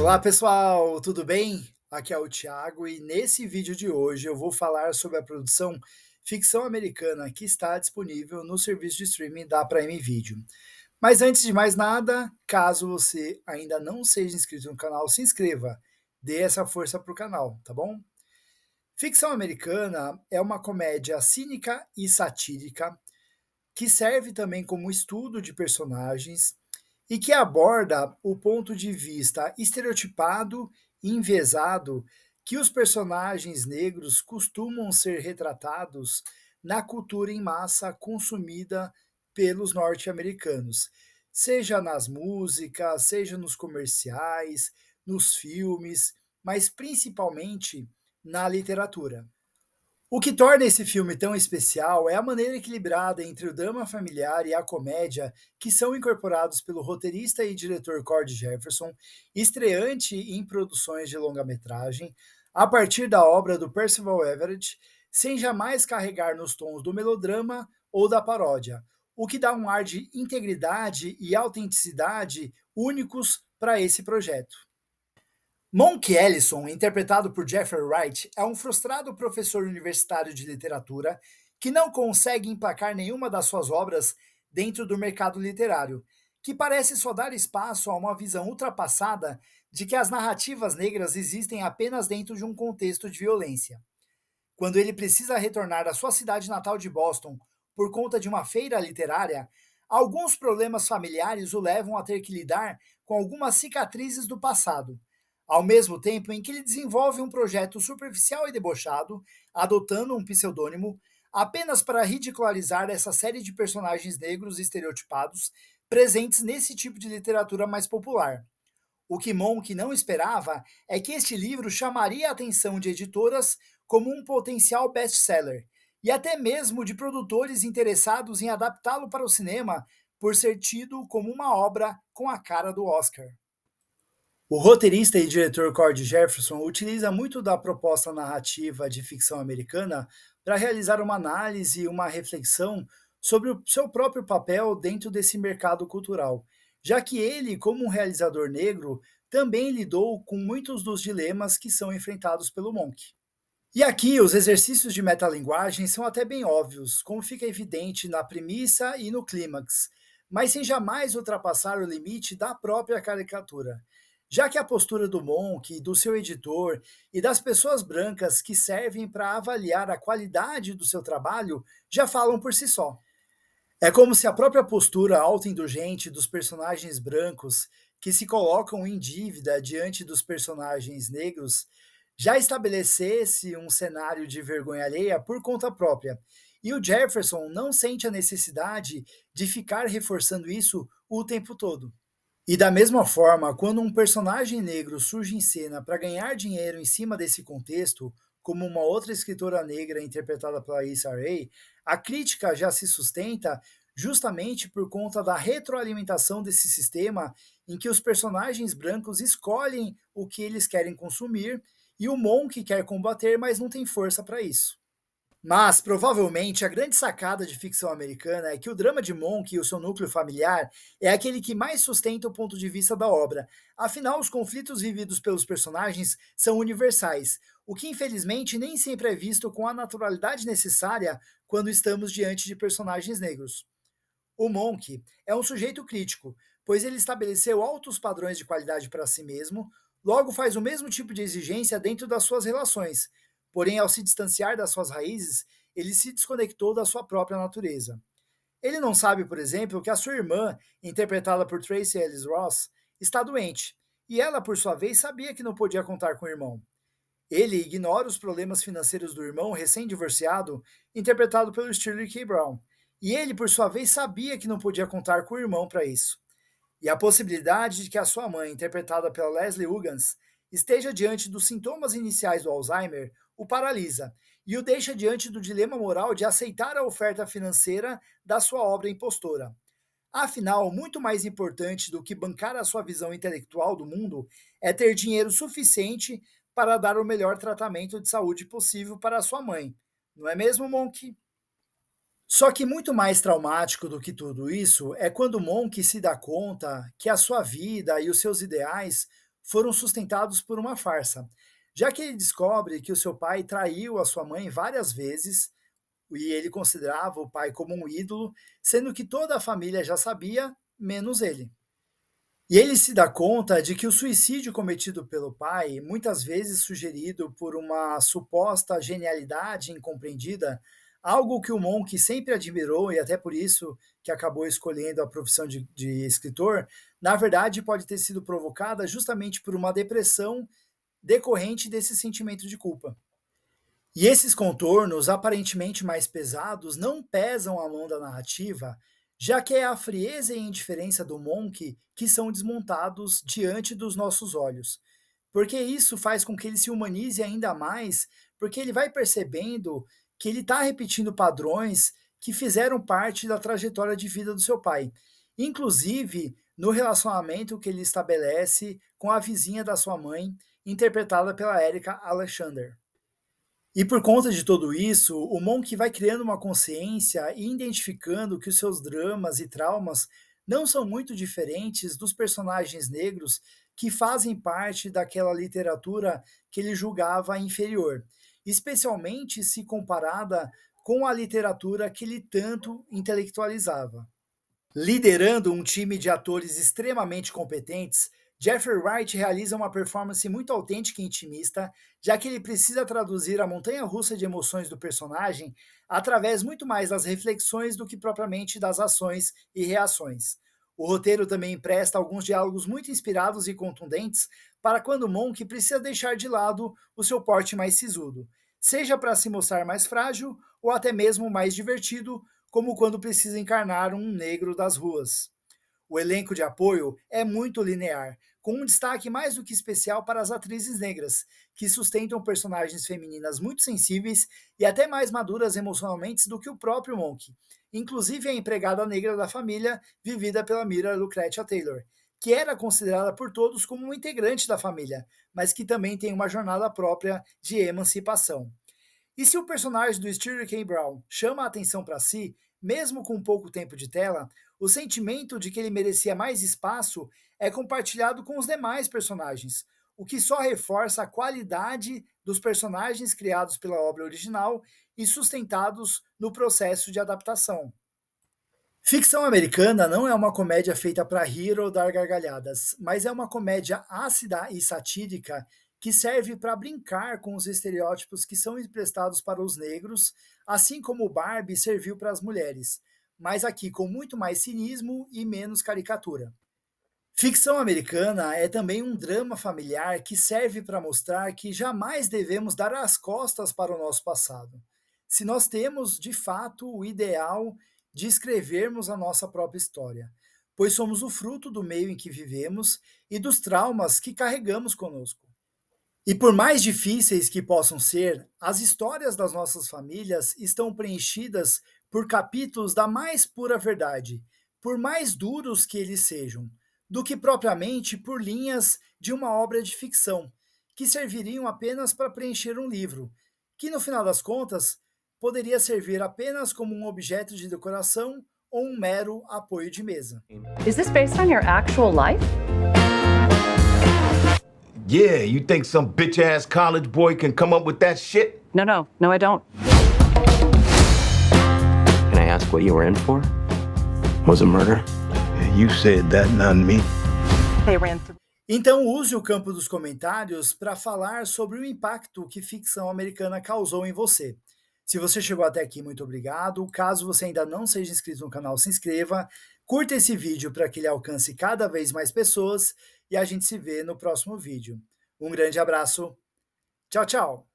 Olá pessoal, tudo bem? Aqui é o Thiago e nesse vídeo de hoje eu vou falar sobre a produção ficção americana que está disponível no serviço de streaming da Prime Video. Mas antes de mais nada, caso você ainda não seja inscrito no canal, se inscreva, dê essa força para o canal, tá bom? Ficção americana é uma comédia cínica e satírica que serve também como estudo de personagens e que aborda o ponto de vista estereotipado e enviesado que os personagens negros costumam ser retratados na cultura em massa consumida pelos norte-americanos, seja nas músicas, seja nos comerciais, nos filmes, mas principalmente na literatura. O que torna esse filme tão especial é a maneira equilibrada entre o drama familiar e a comédia que são incorporados pelo roteirista e diretor Cord Jefferson, estreante em produções de longa-metragem, a partir da obra do Percival Everett, sem jamais carregar nos tons do melodrama ou da paródia, o que dá um ar de integridade e autenticidade únicos para esse projeto. Monk Ellison, interpretado por Jeffrey Wright, é um frustrado professor universitário de literatura que não consegue emplacar nenhuma das suas obras dentro do mercado literário, que parece só dar espaço a uma visão ultrapassada de que as narrativas negras existem apenas dentro de um contexto de violência. Quando ele precisa retornar à sua cidade natal de Boston por conta de uma feira literária, alguns problemas familiares o levam a ter que lidar com algumas cicatrizes do passado, ao mesmo tempo em que ele desenvolve um projeto superficial e debochado, adotando um pseudônimo, apenas para ridicularizar essa série de personagens negros estereotipados presentes nesse tipo de literatura mais popular. O que Monk não esperava é que este livro chamaria a atenção de editoras como um potencial best-seller, e até mesmo de produtores interessados em adaptá-lo para o cinema por ser tido como uma obra com a cara do Oscar. O roteirista e diretor Cord Jefferson utiliza muito da proposta narrativa de ficção americana para realizar uma análise e uma reflexão sobre o seu próprio papel dentro desse mercado cultural, já que ele, como um realizador negro, também lidou com muitos dos dilemas que são enfrentados pelo Monk. E aqui os exercícios de metalinguagem são até bem óbvios, como fica evidente na premissa e no clímax, mas sem jamais ultrapassar o limite da própria caricatura, já que a postura do Monk, do seu editor e das pessoas brancas que servem para avaliar a qualidade do seu trabalho já falam por si só. É como se a própria postura autoindulgente dos personagens brancos, que se colocam em dívida diante dos personagens negros, já estabelecesse um cenário de vergonha alheia por conta própria. E o Jefferson não sente a necessidade de ficar reforçando isso o tempo todo. E da mesma forma, quando um personagem negro surge em cena para ganhar dinheiro em cima desse contexto, como uma outra escritora negra interpretada pela Issa Rae, a crítica já se sustenta justamente por conta da retroalimentação desse sistema em que os personagens brancos escolhem o que eles querem consumir e o Monk quer combater, mas não tem força para isso. Mas, provavelmente, a grande sacada de ficção americana é que o drama de Monk e o seu núcleo familiar é aquele que mais sustenta o ponto de vista da obra. Afinal, os conflitos vividos pelos personagens são universais, o que infelizmente nem sempre é visto com a naturalidade necessária quando estamos diante de personagens negros. O Monk é um sujeito crítico, pois ele estabeleceu altos padrões de qualidade para si mesmo, logo faz o mesmo tipo de exigência dentro das suas relações. Porém, ao se distanciar das suas raízes, ele se desconectou da sua própria natureza. Ele não sabe, por exemplo, que a sua irmã, interpretada por Tracy Ellis Ross, está doente, e ela, por sua vez, sabia que não podia contar com o irmão. Ele ignora os problemas financeiros do irmão recém-divorciado, interpretado pelo Sterling K. Brown, e ele, por sua vez, sabia que não podia contar com o irmão para isso. E a possibilidade de que a sua mãe, interpretada pela Leslie Uggams, esteja diante dos sintomas iniciais do Alzheimer o paralisa e o deixa diante do dilema moral de aceitar a oferta financeira da sua obra impostora. Afinal, muito mais importante do que bancar a sua visão intelectual do mundo é ter dinheiro suficiente para dar o melhor tratamento de saúde possível para a sua mãe. Não é mesmo, Monk? Só que muito mais traumático do que tudo isso é quando Monk se dá conta que a sua vida e os seus ideais foram sustentados por uma farsa, já que ele descobre que o seu pai traiu a sua mãe várias vezes e ele considerava o pai como um ídolo, sendo que toda a família já sabia, menos ele. E ele se dá conta de que o suicídio cometido pelo pai, muitas vezes sugerido por uma suposta genialidade incompreendida, algo que o Monk sempre admirou e até por isso que acabou escolhendo a profissão de escritor, na verdade pode ter sido provocada justamente por uma depressão decorrente desse sentimento de culpa. E esses contornos, aparentemente mais pesados, não pesam a mão da narrativa, já que é a frieza e a indiferença do Monk que são desmontados diante dos nossos olhos. Porque isso faz com que ele se humanize ainda mais, porque ele vai percebendo que ele está repetindo padrões que fizeram parte da trajetória de vida do seu pai. Inclusive no relacionamento que ele estabelece com a vizinha da sua mãe, interpretada pela Erika Alexander. E por conta de tudo isso, o Monk vai criando uma consciência e identificando que os seus dramas e traumas não são muito diferentes dos personagens negros que fazem parte daquela literatura que ele julgava inferior, especialmente se comparada com a literatura que ele tanto intelectualizava. Liderando um time de atores extremamente competentes, Jeffrey Wright realiza uma performance muito autêntica e intimista, já que ele precisa traduzir a montanha-russa de emoções do personagem através muito mais das reflexões do que propriamente das ações e reações. O roteiro também empresta alguns diálogos muito inspirados e contundentes para quando Monk precisa deixar de lado o seu porte mais sisudo, seja para se mostrar mais frágil ou até mesmo mais divertido, como quando precisa encarnar um negro das ruas. O elenco de apoio é muito linear, com um destaque mais do que especial para as atrizes negras, que sustentam personagens femininas muito sensíveis e até mais maduras emocionalmente do que o próprio Monk, inclusive a empregada negra da família, vivida pela Mira Lucretia Taylor, que era considerada por todos como um integrante da família, mas que também tem uma jornada própria de emancipação. E se o personagem do Sterling K. Brown chama a atenção para si, mesmo com pouco tempo de tela, o sentimento de que ele merecia mais espaço é compartilhado com os demais personagens, o que só reforça a qualidade dos personagens criados pela obra original e sustentados no processo de adaptação. Ficção americana não é uma comédia feita para rir ou dar gargalhadas, mas é uma comédia ácida e satírica que serve para brincar com os estereótipos que são emprestados para os negros, assim como o Barbie serviu para as mulheres, mas aqui com muito mais cinismo e menos caricatura. Ficção americana é também um drama familiar que serve para mostrar que jamais devemos dar as costas para o nosso passado. Se nós temos, de fato, o ideal de escrevermos a nossa própria história, pois somos o fruto do meio em que vivemos e dos traumas que carregamos conosco. E por mais difíceis que possam ser, as histórias das nossas famílias estão preenchidas por capítulos da mais pura verdade, por mais duros que eles sejam, do que propriamente por linhas de uma obra de ficção, que serviriam apenas para preencher um livro, que no final das contas poderia servir apenas como um objeto de decoração ou um mero apoio de mesa. Is this based on your actual life? Yeah, you think some bitch-ass college boy can come up with that shit? No, I don't. Can I ask what you were in for? Was it murder? You said that, not me. They ran through. Então use o campo dos comentários para falar sobre o impacto que ficção americana causou em você. Se você chegou até aqui, muito obrigado. Caso você ainda não seja inscrito no canal, se inscreva, curta esse vídeo para que ele alcance cada vez mais pessoas e a gente se vê no próximo vídeo. Um grande abraço. Tchau, tchau.